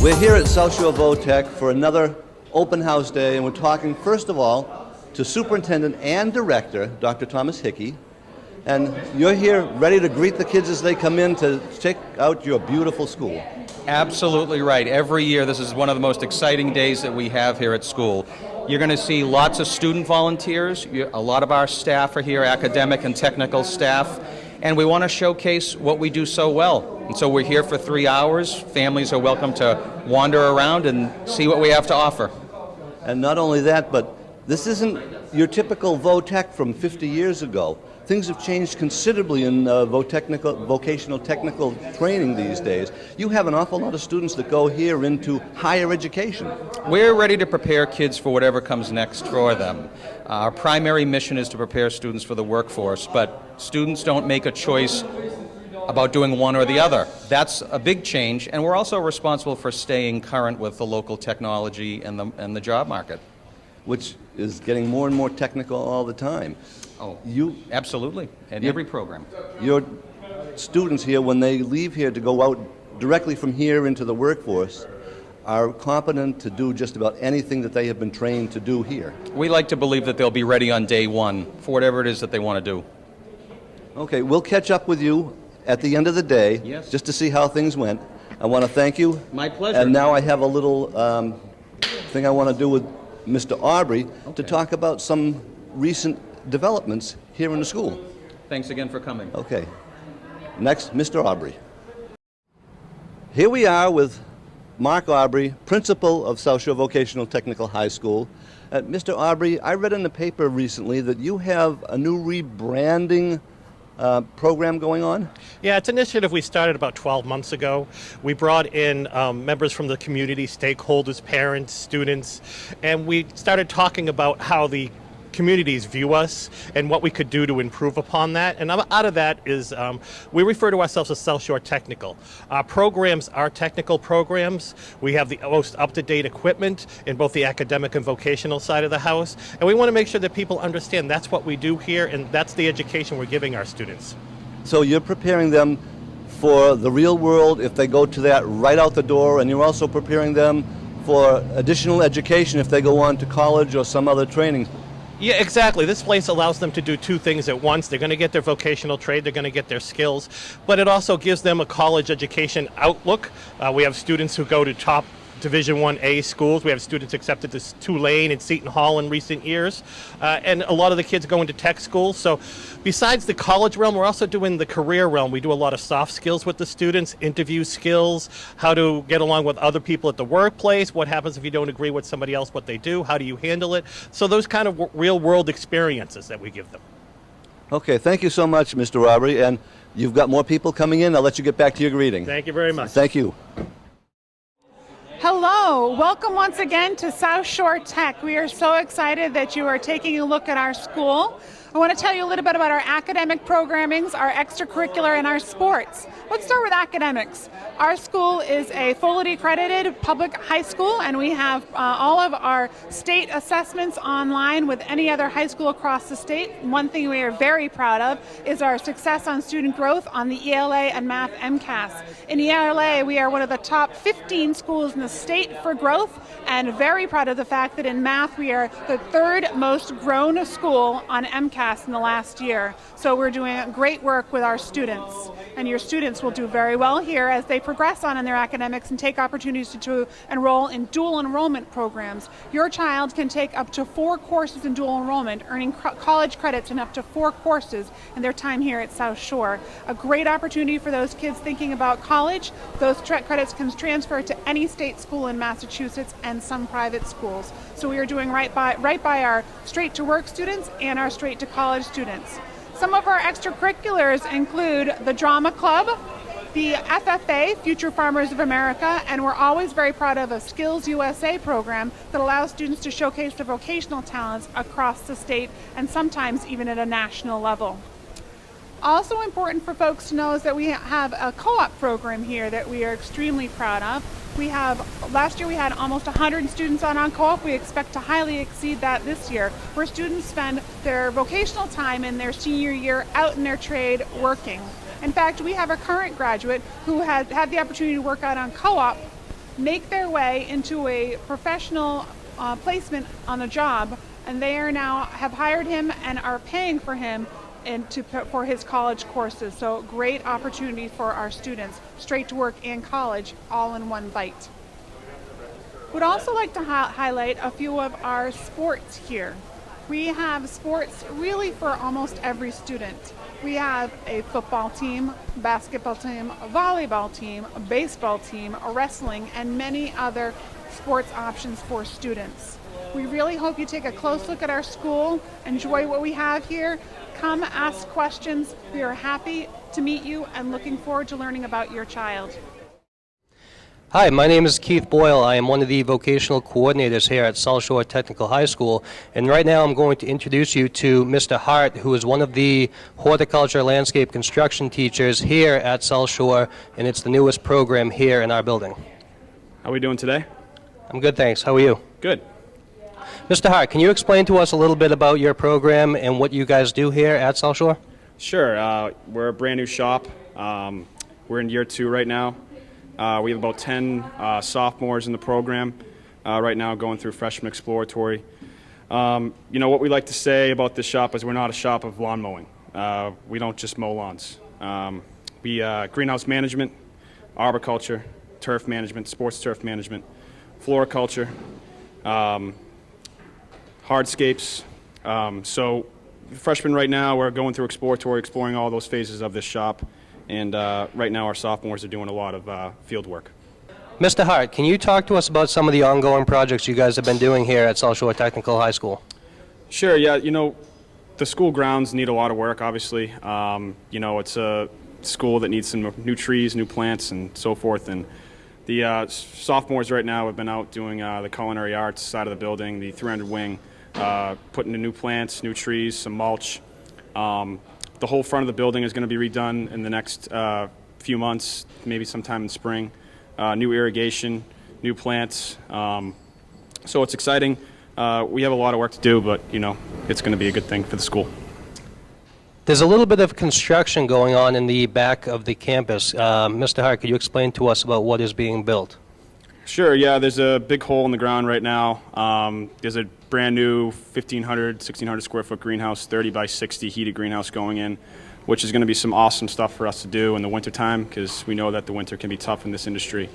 We're here at South Shore Votech for another open house day, and we're talking first of all to Superintendent and Director, Dr. Thomas Hickey. And you're here ready to greet the kids as they come in to check out your beautiful school. Absolutely right. Every year this is one of the most exciting days that we have here at school. You're going to see lots of student volunteers. A lot of our staff are here, academic and technical staff, and we want to showcase what we do so well. And so we're here for 3 hours. Families are welcome to wander around and see what we have to offer. And not only that, but this isn't your typical Votech from 50 years ago. Things have changed considerably in vocational technical training these days. You have an awful lot of students that go here into higher education. We're ready to prepare kids for whatever comes next for them. Our primary mission is to prepare students for the workforce, but students don't make a choice about doing one or the other. That's a big change, and we're also responsible for staying current with the local technology and the job market. Which is getting more and more technical all the time. Oh, absolutely, at every program. Your students here, when they leave here to go out directly from here into the workforce, are competent to do just about anything that they have been trained to do here. We like to believe that they'll be ready on day one for whatever it is that they want to do. Okay, we'll catch up with you at the end of the day, yes, just to see how things went. I want to thank you. My pleasure. And now I have a little thing I want to do with Mr. Aubrey to talk about some recent developments here in the school. Thanks again for coming. Okay. Next, Mr. Aubrey. Here we are with Mark Aubrey, principal of South Shore Vocational Technical High School. Mr. Aubrey, I read in the paper recently that you have a new rebranding program going on? Yeah, it's an initiative we started about 12 months ago. We brought in members from the community, stakeholders, parents, students, and we started talking about how the communities view us and what we could do to improve upon that. And out of that is we refer to ourselves as South Shore Technical. Our programs are technical programs. We have the most up-to-date equipment in both the academic and vocational side of the house. And we want to make sure that people understand that's what we do here, and that's the education we're giving our students. So you're preparing them for the real world if they go to that right out the door, and you're also preparing them for additional education if they go on to college or some other training. Yeah, exactly. This place allows them to do two things at once. They're going to get their vocational trade, they're going to get their skills, but it also gives them a college education outlook. We have students who go to top Division 1A schools. We have students accepted to Tulane and Seton Hall in recent years, and a lot of the kids go into tech schools. So besides the college realm, we're also doing the career realm. We do a lot of soft skills with the students, interview skills, how to get along with other people at the workplace, what happens if you don't agree with somebody else, what they do, how do you handle it. So those kind of real world experiences that we give them. Okay, thank you so much, Mr. Aubrey, and you've got more people coming in. I'll let you get back to your greeting. Thank you very much. Thank you. Hello, welcome once again to South Shore Tech. We are so excited that you are taking a look at our school. I want to tell you a little bit about our academic programmings, our extracurricular, and our sports. Let's start with academics. Our school is a fully accredited public high school, and we have all of our state assessments online with any other high school across the state. One thing we are very proud of is our success on student growth on the ELA and Math MCAS. In ELA, we are one of the top 15 schools in the state for growth, and very proud of the fact that in math we are the third most grown school on MCAS in the last year. So we're doing great work with our students, and your students will do very well here as they progress on in their academics and take opportunities to enroll in dual enrollment programs. Your child can take up to 4 courses in dual enrollment, earning college credits in up to 4 courses in their time here at South Shore. A great opportunity for those kids thinking about college. Those credits can transfer to any state school in Massachusetts and some private schools. So we are doing right by our straight to work students and our straight to college students. Some of our extracurriculars include the Drama Club, the FFA, Future Farmers of America, and we're always very proud of a Skills USA program that allows students to showcase their vocational talents across the state and sometimes even at a national level. Also important for folks to know is that we have a co-op program here that we are extremely proud of. Last year we had almost 100 students on co-op. We expect to highly exceed that this year, where students spend their vocational time in their senior year out in their trade working. In fact, we have a current graduate who had the opportunity to work out on co-op make their way into a professional placement on a job, and they are now have hired him and are paying for him for his college courses. So great opportunity for our students, straight to work and college, all in one bite. Would also like to highlight a few of our sports here. We have sports really for almost every student. We have a football team, basketball team, a volleyball team, a baseball team, a wrestling, and many other sports options for students. We really hope you take a close look at our school, enjoy what we have here, come ask questions. We are happy to meet you and looking forward to learning about your child. Hi, my name is Keith Boyle. I am one of the vocational coordinators here at South Shore Technical High School, and right now I'm going to introduce you to Mr. Hart, who is one of the horticulture landscape construction teachers here at South Shore, and it's the newest program here in our building. How are we doing today? I'm good, thanks. How are you? Good. Mr. Hart, can you explain to us a little bit about your program and what you guys do here at South Shore? Sure. We're a brand new shop. We're in year 2 right now. We have about 10 sophomores in the program right now going through freshman exploratory. You know, what we like to say about this shop is we're not a shop of lawn mowing. We don't just mow lawns. We greenhouse management, arboriculture, turf management, sports turf management, floriculture, hardscapes. So freshmen right now, we're going through exploratory, exploring all those phases of this shop. And right now our sophomores are doing a lot of field work. Mr. Hart, can you talk to us about some of the ongoing projects you guys have been doing here at South Shore Technical High School? Sure, yeah, you know, the school grounds need a lot of work, obviously. You know, it's a school that needs some new trees, new plants, and so forth. And the sophomores right now have been out doing the Culinary Arts side of the building, the 300 wing, putting in new plants, new trees, some mulch. The whole front of the building is going to be redone in the next few months, maybe sometime in spring. New irrigation, new plants. So it's exciting. We have a lot of work to do, but you know, it's going to be a good thing for the school. There's a little bit of construction going on in the back of the campus. Mr. Hart, could you explain to us about what is being built? Sure, yeah, there's a big hole in the ground right now. There's a brand new 1,600 square foot greenhouse, 30 by 60 heated greenhouse going in, which is going to be some awesome stuff for us to do in the wintertime because we know that the winter can be tough in this industry.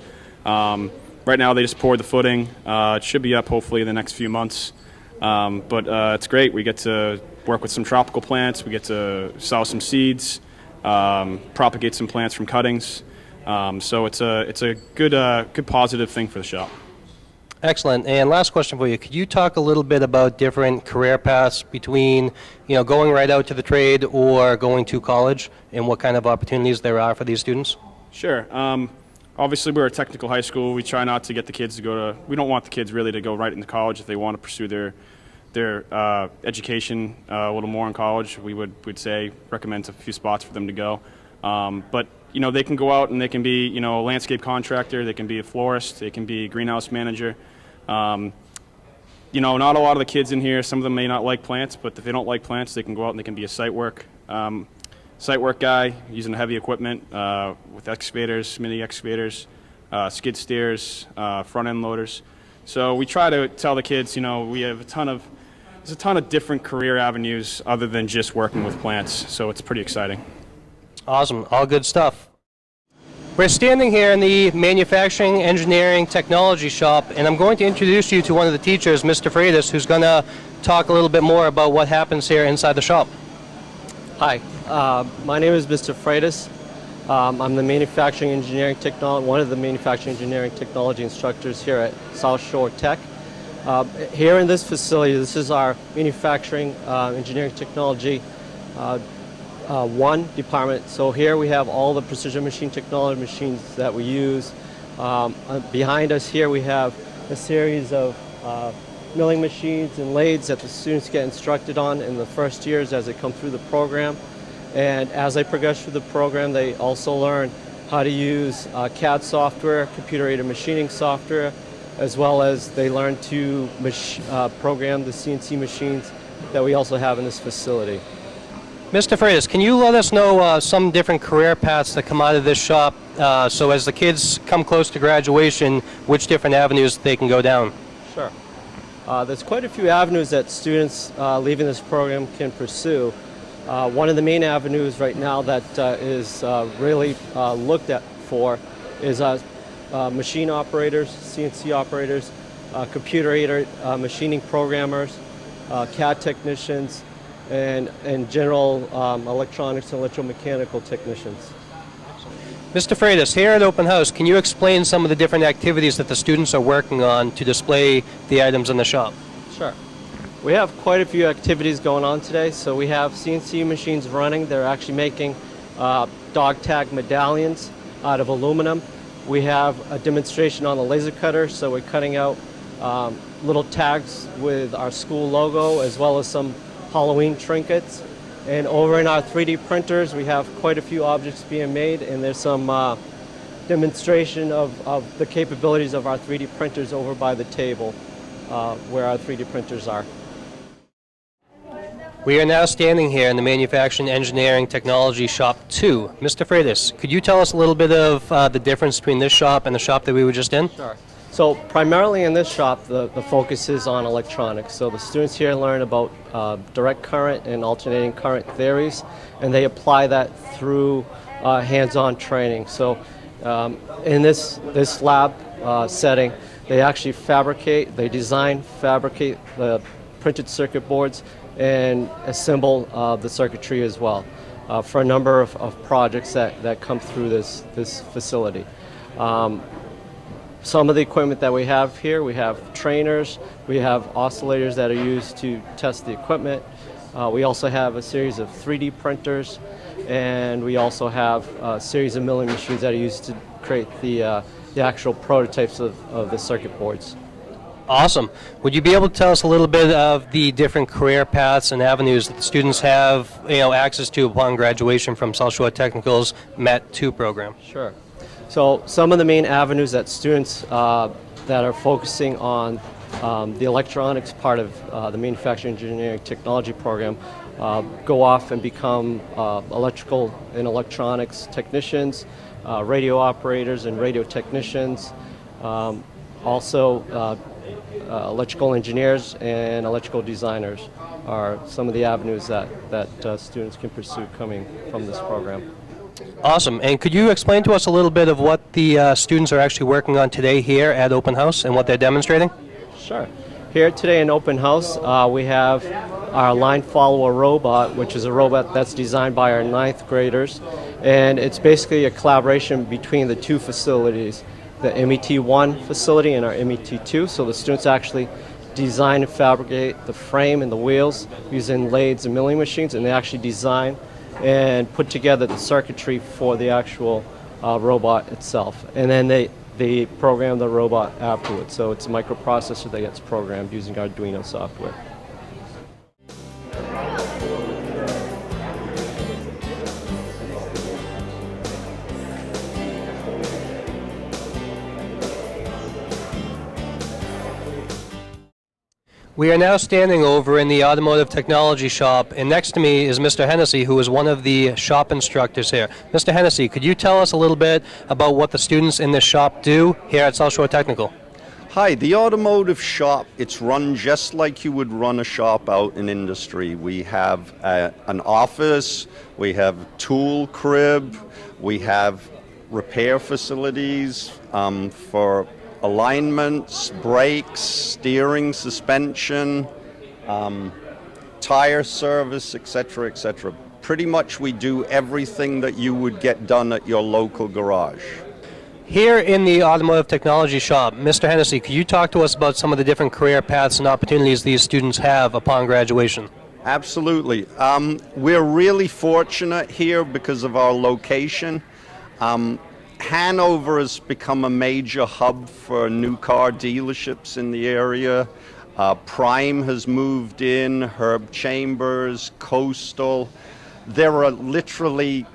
Right now they just poured the footing. It should be up hopefully in the next few months. But it's great. We get to work with some tropical plants. We get to sow some seeds, propagate some plants from cuttings. So it's a good positive thing for the shop. Excellent. And last question for you. Could you talk a little bit about different career paths between, you know, going right out to the trade or going to college and what kind of opportunities there are for these students? Sure. Obviously, we're a technical high school. We try not to get the kids to go to, we don't want the kids really to go right into college if they want to pursue their education a little more in college. We'd say recommend a few spots for them to go. But you know, they can go out and they can be, you know, a landscape contractor, they can be a florist, they can be a greenhouse manager. You know, not a lot of the kids in here, some of them may not like plants, but if they don't like plants, they can go out and they can be a site work guy using heavy equipment with excavators, mini excavators, skid steers, front end loaders. So we try to tell the kids, you know, we have there's a ton of different career avenues other than just working with plants, so it's pretty exciting. Awesome. All good stuff. We're standing here in the Manufacturing, Engineering, Technology shop, and I'm going to introduce you to one of the teachers, Mr. Freitas, who's going to talk a little bit more about what happens here inside the shop. Hi, my name is Mr. Freitas. I'm the Manufacturing Engineering Technology, one of the Manufacturing Engineering Technology instructors here at South Shore Tech. Here in this facility, this is our Manufacturing Engineering Technology 1 department. So here we have all the precision machine technology machines that we use. Behind us here we have a series of milling machines and lathes that the students get instructed on in the first years as they come through the program. And as they progress through the program, they also learn how to use CAD software, computer-aided machining software, as well as they learn to program the CNC machines that we also have in this facility. Mr. Freitas, can you let us know some different career paths that come out of this shop, so as the kids come close to graduation, which different avenues they can go down? Sure. There's quite a few avenues that students leaving this program can pursue. One of the main avenues right now that is really looked at for is machine operators, CNC operators, computer-aided machining programmers, CAD technicians, and general electronics and electromechanical technicians. Mr. Freitas, here at Open House, can you explain some of the different activities that the students are working on to display the items in the shop? Sure. We have quite a few activities going on today. So we have CNC machines running. They're actually making dog tag medallions out of aluminum. We have a demonstration on the laser cutter. So we're cutting out little tags with our school logo, as well as some Halloween trinkets. And over in our 3D printers, we have quite a few objects being made, and there's some demonstration of the capabilities of our 3D printers over by the table where our 3D printers are. We are now standing here in the Manufacturing Engineering Technology Shop 2. Mr. Freitas, could you tell us a little bit of the difference between this shop and the shop that we were just in? Sure. So primarily in this shop, the focus is on electronics. So the students here learn about direct current and alternating current theories, and they apply that through hands-on training. So in this lab setting, they actually fabricate, design, fabricate the printed circuit boards and assemble the circuitry as well for a number of projects that come through this facility. Some of the equipment that we have here, we have trainers, we have oscillators that are used to test the equipment. We also have a series of 3D printers, and we also have a series of milling machines that are used to create the actual prototypes of the circuit boards. Awesome. Would you be able to tell us a little bit of the different career paths and avenues that the students have, access to upon graduation from South Shore Technical's MET 2 program? Sure. So some of the main avenues that students that are focusing on the electronics part of the Manufacturing Engineering Technology program go off and become electrical and electronics technicians, radio operators and radio technicians, also electrical engineers and electrical designers are some of the avenues that students can pursue coming from this program. Awesome. And could you explain to us a little bit of what the students are actually working on today here at Open House and what they're demonstrating? Sure. Here today in Open House, we have our line follower robot, which is a robot that's designed by our 9th graders. And it's basically a collaboration between the two facilities, the MET1 facility and our MET2. So the students actually design and fabricate the frame and the wheels using lathes and milling machines, and they actually design and put together the circuitry for the actual robot itself. And then they program the robot afterwards. So it's a microprocessor that gets programmed using Arduino software. We are now standing over in the Automotive Technology Shop, and next to me is Mr. Hennessy, who is one of the shop instructors here. Mr. Hennessy, could you tell us a little bit about what the students in this shop do here at South Shore Technical? Hi, the Automotive Shop, it's run just like you would run a shop out in industry. We have an office, we have tool crib, we have repair facilities for alignments, brakes, steering, suspension, tire service, etc., etc. Pretty much we do everything that you would get done at your local garage. Here in the Automotive Technology Shop, Mr. Hennessy, could you talk to us about some of the different career paths and opportunities these students have upon graduation? Absolutely. We're really fortunate here because of our location. Hanover has become a major hub for new car dealerships in the area. Prime has moved in, Herb Chambers, Coastal. There are literally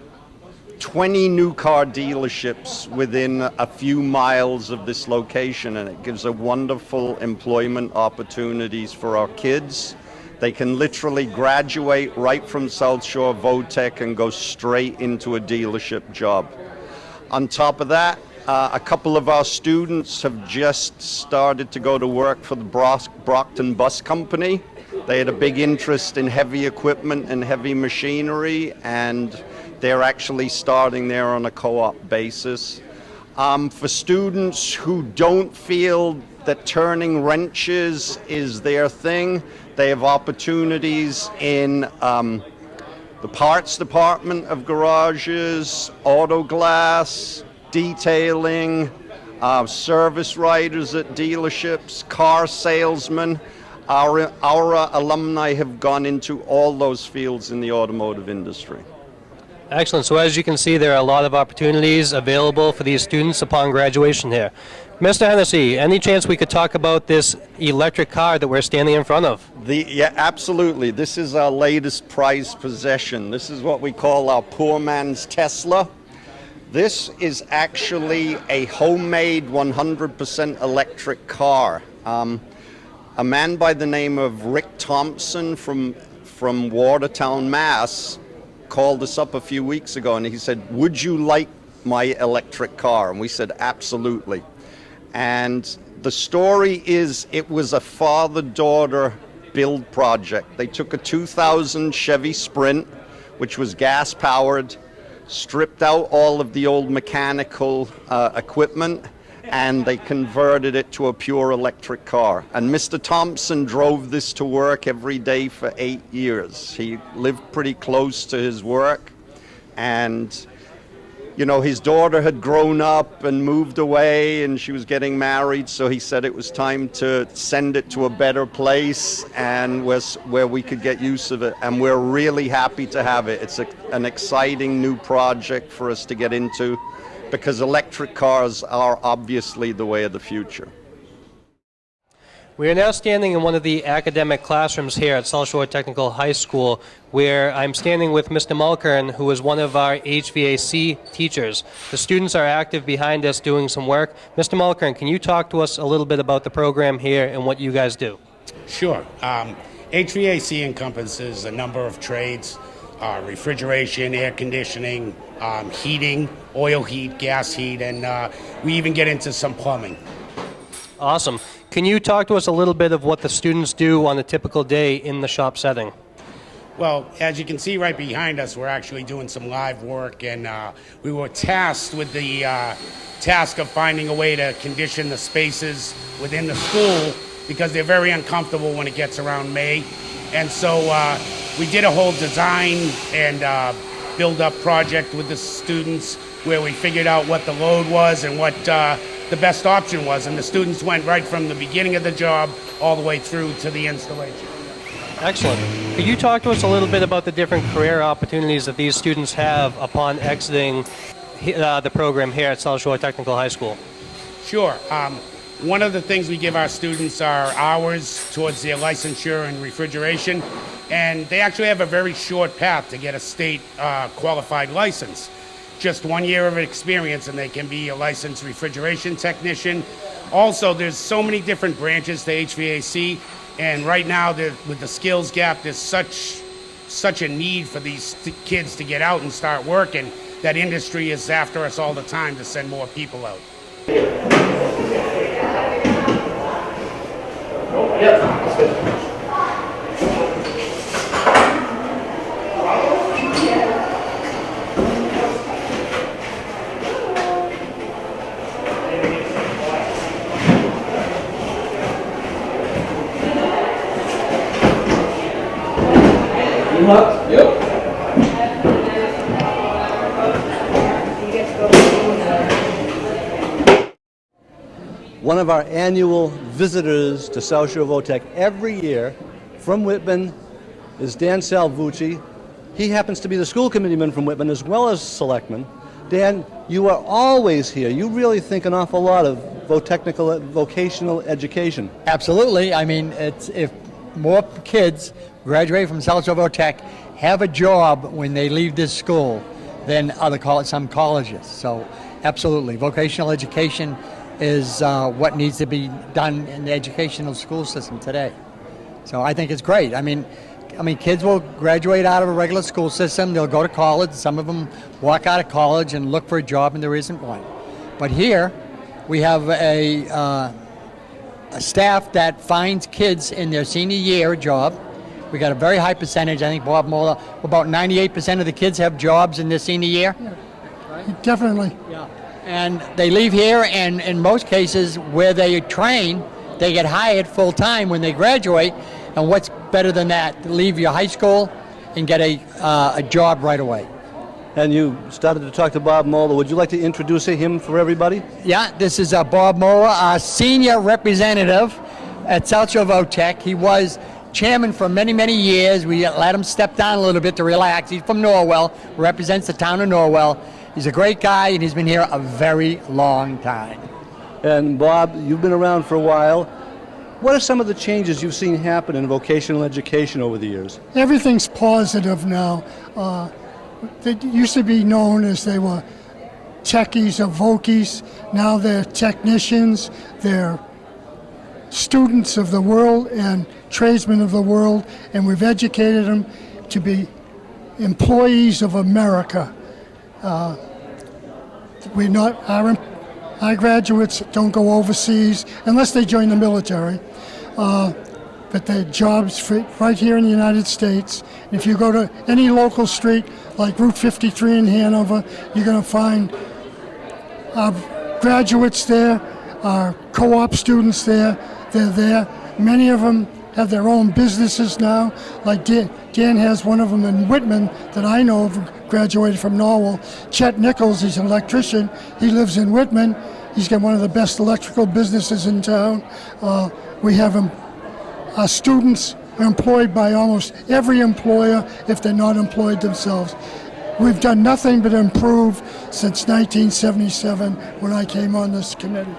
20 new car dealerships within a few miles of this location, and it gives a wonderful employment opportunities for our kids They can literally graduate right from South Shore Votech and go straight into a dealership job. On top of that, a couple of our students have just started to go to work for the Brockton Bus Company. They had a big interest in heavy equipment and heavy machinery, and they're actually starting there on a co-op basis. For students who don't feel that turning wrenches is their thing, they have opportunities in the parts department of garages, auto glass, detailing, service writers at dealerships, car salesmen. Our alumni have gone into all those fields in the automotive industry. Excellent. So as you can see, there are a lot of opportunities available for these students upon graduation here. Mr. Hennessy, any chance we could talk about this electric car that we're standing in front of? Yeah, absolutely. This is our latest prized possession. This is what we call our poor man's Tesla. This is actually a homemade 100% electric car. A man by the name of Rick Thompson from Watertown, Mass. called us up a few weeks ago and he said, "Would you like my electric car?" And we said, "Absolutely." And the story is it was a father-daughter build project. They took a 2000 Chevy Sprint, which was gas-powered, stripped out all of the old mechanical equipment, and they converted it to a pure electric car. And Mr. Thompson drove this to work every day for 8 years. He lived pretty close to his work, and you know, his daughter had grown up and moved away and she was getting married, so he said it was time to send it to a better place and where we could get use of it. And we're really happy to have it. It's an exciting new project for us to get into because electric cars are obviously the way of the future. We are now standing in one of the academic classrooms here at South Shore Technical High School, where I'm standing with Mr. Mulkern, who is one of our HVAC teachers. The students are active behind us doing some work. Mr. Mulkern, can you talk to us a little bit about the program here and what you guys do? Sure. HVAC encompasses a number of trades: refrigeration, air conditioning, heating, oil heat, gas heat, and we even get into some plumbing. Awesome. Can you talk to us a little bit of what the students do on a typical day in the shop setting? Well, as you can see right behind us, we're actually doing some live work, and we were tasked with the task of finding a way to condition the spaces within the school because they're very uncomfortable when it gets around May. And so we did a whole design and build-up project with the students where we figured out what the load was and what the best option was, and the students went right from the beginning of the job all the way through to the installation. Excellent. Could you talk to us a little bit about the different career opportunities that these students have upon exiting the program here at South Shore Technical High School? Sure. One of the things we give our students are hours towards their licensure in refrigeration, and they actually have a very short path to get a state qualified license. Just 1 year of experience and they can be a licensed refrigeration technician. Also, there's so many different branches to HVAC, and right now with the skills gap, there's such a need for these kids to get out and start working that industry is after us all the time to send more people out. Yep. One of our annual visitors to South Shore Votech every year from Whitman is Dan Salvucci. He happens to be the school committeeman from Whitman as well as selectman. Dan, you are always here. You really think an awful lot of vocational education. Absolutely. I mean, it's if more kids graduate from South Shore Tech have a job when they leave this school than some colleges. So absolutely, vocational education is what needs to be done in the educational school system today. So I think it's great. I mean, kids will graduate out of a regular school system. They'll go to college. Some of them walk out of college and look for a job, and there isn't one. But here, we have a staff that finds kids in their senior year a job. We got a very high percentage. I think Bob Moeller, about 98% of the kids have jobs in their senior year. Yeah. Right? Definitely. Yeah. And they leave here, and in most cases where they train, they get hired full time when they graduate. And what's better than that? To leave your high school and get a job right away. And you started to talk to Bob Moeller. Would you like to introduce him for everybody? Yeah, this is Bob Moeller, our senior representative at South Shore Votech. He was chairman for many, many years. We let him step down a little bit to relax. He's from Norwell, represents the town of Norwell. He's a great guy, and he's been here a very long time. And Bob, you've been around for a while. What are some of the changes you've seen happen in vocational education over the years? Everything's positive now. They used to be known as they were techies or vokies. Now they're technicians. They're students of the world and tradesmen of the world, and we've educated them to be employees of America. Our graduates don't go overseas unless they join the military, but their jobs right here in the United States. If you go to any local street like Route 53 in Hanover, you're going to find our graduates there, our co-op students there. They're there. Many of them have their own businesses now. Like Dan has one of them in Whitman that I know of, graduated from Norwell. Chet Nichols, he's an electrician. He lives in Whitman. He's got one of the best electrical businesses in town. We have him. Our students are employed by almost every employer if they're not employed themselves. We've done nothing but improve since 1977 when I came on this committee.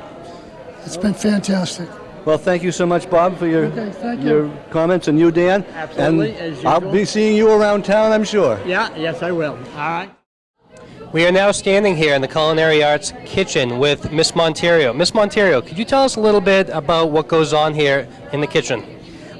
It's been fantastic. Well, thank you so much, Bob, for your thank your comments, and you, Dan. Absolutely, and as I'll usual. be seeing you around town, I'm sure. Yeah, yes, I will. All right. We are now standing here in the Culinary Arts kitchen with Miss Monterio. Miss Monterio, could you tell us a little bit about what goes on here in the kitchen?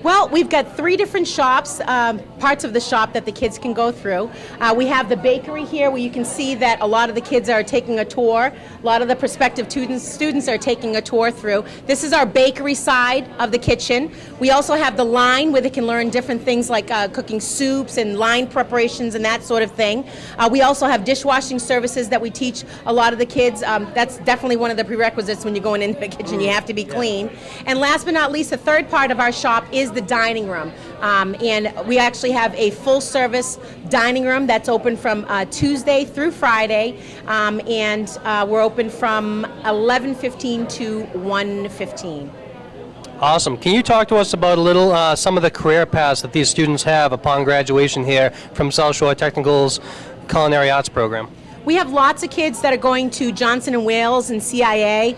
Well, we've got 3 different shops, parts of the shop that the kids can go through. We have the bakery here where you can see that a lot of the kids are taking a tour. A lot of the prospective students are taking a tour through. This is our bakery side of the kitchen. We also have the line where they can learn different things like cooking soups and line preparations and that sort of thing. We also have dishwashing services that we teach a lot of the kids. That's definitely one of the prerequisites when you're going into the kitchen. You have to be clean. And last but not least, the third part of our shop is the dining room. And we actually have a full service dining room that's open from Tuesday through Friday, and we're open from 11:15 to 1:15. Awesome. Can you talk to us about a little some of the career paths that these students have upon graduation here from South Shore Technical's Culinary Arts program? We have lots of kids that are going to Johnson & Wales and CIA.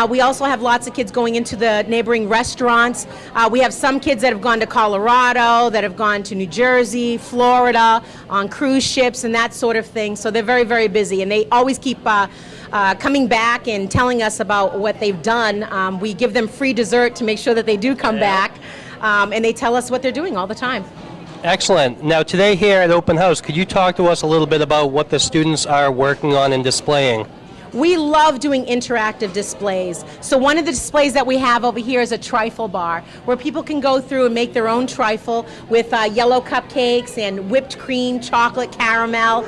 We also have lots of kids going into the neighboring restaurants. We have some kids that have gone to Colorado, that have gone to New Jersey, Florida, on cruise ships and that sort of thing. So they're very, very busy, and they always keep coming back and telling us about what they've done. We give them free dessert to make sure that they do come back, and they tell us what they're doing all the time. Excellent. Now today here at Open House, could you talk to us a little bit about what the students are working on and displaying? We love doing interactive displays. So one of the displays that we have over here is a trifle bar, where people can go through and make their own trifle with yellow cupcakes and whipped cream, chocolate, caramel,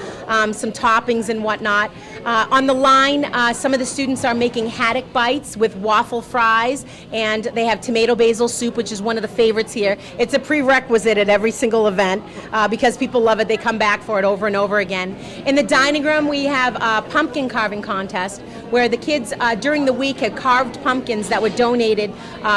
some toppings and whatnot. On the line, some of the students are making haddock bites with waffle fries, and they have tomato basil soup, which is one of the favorites here. It's a prerequisite at every single event because people love it. They come back for it over and over again. In the dining room, we have a pumpkin carving contest where the kids during the week had carved pumpkins that were donated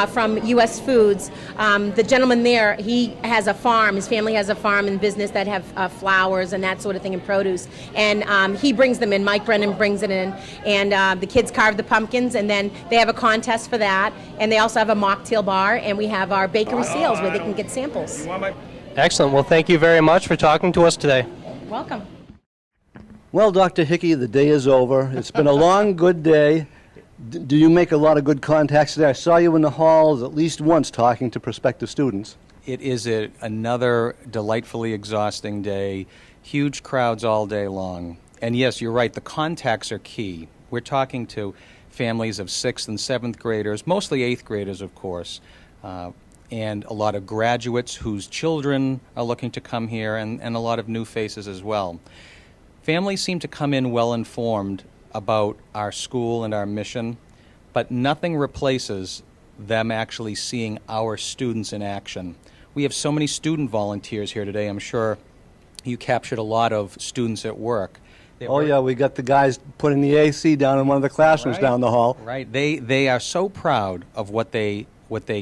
from U.S. Foods. The gentleman there, he has a farm. His family has a farm and business that have flowers and that sort of thing and produce. And he brings them in. Mike Brennan brings it in. And the kids carve the pumpkins, and then they have a contest for that. And they also have a mocktail bar, and we have our bakery sales where they can get samples. Excellent. Well, thank you very much for talking to us today. Welcome. Well, Dr. Hickey, the day is over. It's been a long, good day. Do you make a lot of good contacts today? I saw you in the halls at least once talking to prospective students. It is another delightfully exhausting day, huge crowds all day long. And yes, you're right, the contacts are key. We're talking to families of 6th and 7th graders, mostly 8th graders, of course, and a lot of graduates whose children are looking to come here, and a lot of new faces as well. Families seem to come in well informed about our school and our mission, but nothing replaces them actually seeing our students in action. We have so many student volunteers here today. I'm sure you captured a lot of students at work. Oh yeah, we got the guys putting the AC down in one of the classrooms down the hall. Right. They are so proud of what they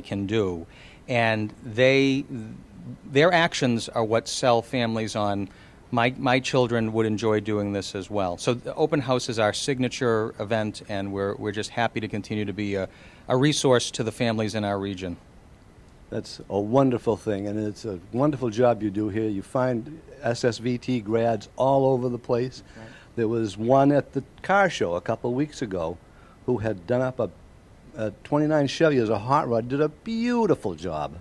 can do, and their actions are what sell families on. My children would enjoy doing this as well. So the open house is our signature event, and we're just happy to continue to be a resource to the families in our region. That's a wonderful thing, and it's a wonderful job you do here. You find SSVT grads all over the place. Right. There was one at the car show a couple of weeks ago who had done up a 29 Chevy as a hot rod, did a beautiful job.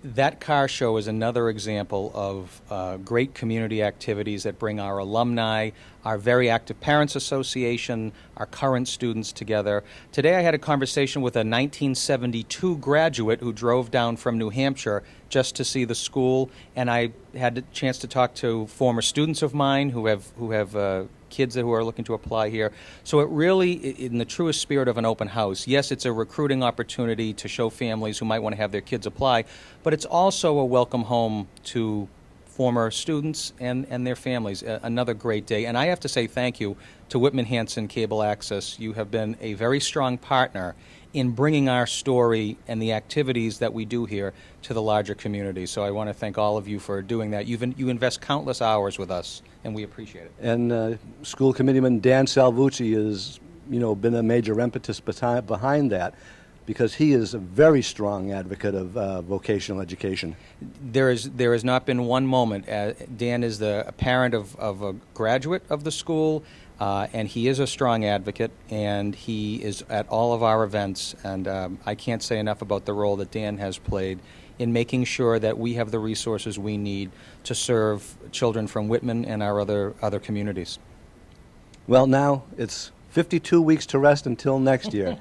That car show is another example of great community activities that bring our alumni, our very active Parents Association, our current students together. Today I had a conversation with a 1972 graduate who drove down from New Hampshire just to see the school, and I had a chance to talk to former students of mine who have kids who are looking to apply here. So it really, in the truest spirit of an open house, yes, it's a recruiting opportunity to show families who might want to have their kids apply, but it's also a welcome home to former students and their families. Another great day. And I have to say thank you to Whitman Hanson Cable Access. You have been a very strong partner in bringing our story and the activities that we do here to the larger community. So I want to thank all of you for doing that. You invest countless hours with us, and we appreciate it. And School Committeeman Dan Salvucci has, been a major impetus behind that, because he is a very strong advocate of vocational education. There has not been one moment. Dan is a parent of a graduate of the school, and he is a strong advocate, and he is at all of our events. And I can't say enough about the role that Dan has played in making sure that we have the resources we need to serve children from Whitman and our other communities. Well, now it's 52 weeks to rest until next year.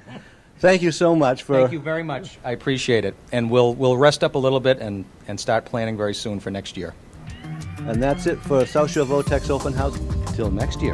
Thank you so much for... Thank you very much. I appreciate it. And we'll rest up a little bit and start planning very soon for next year. And that's it for South Shore Votex Open House. Till next year.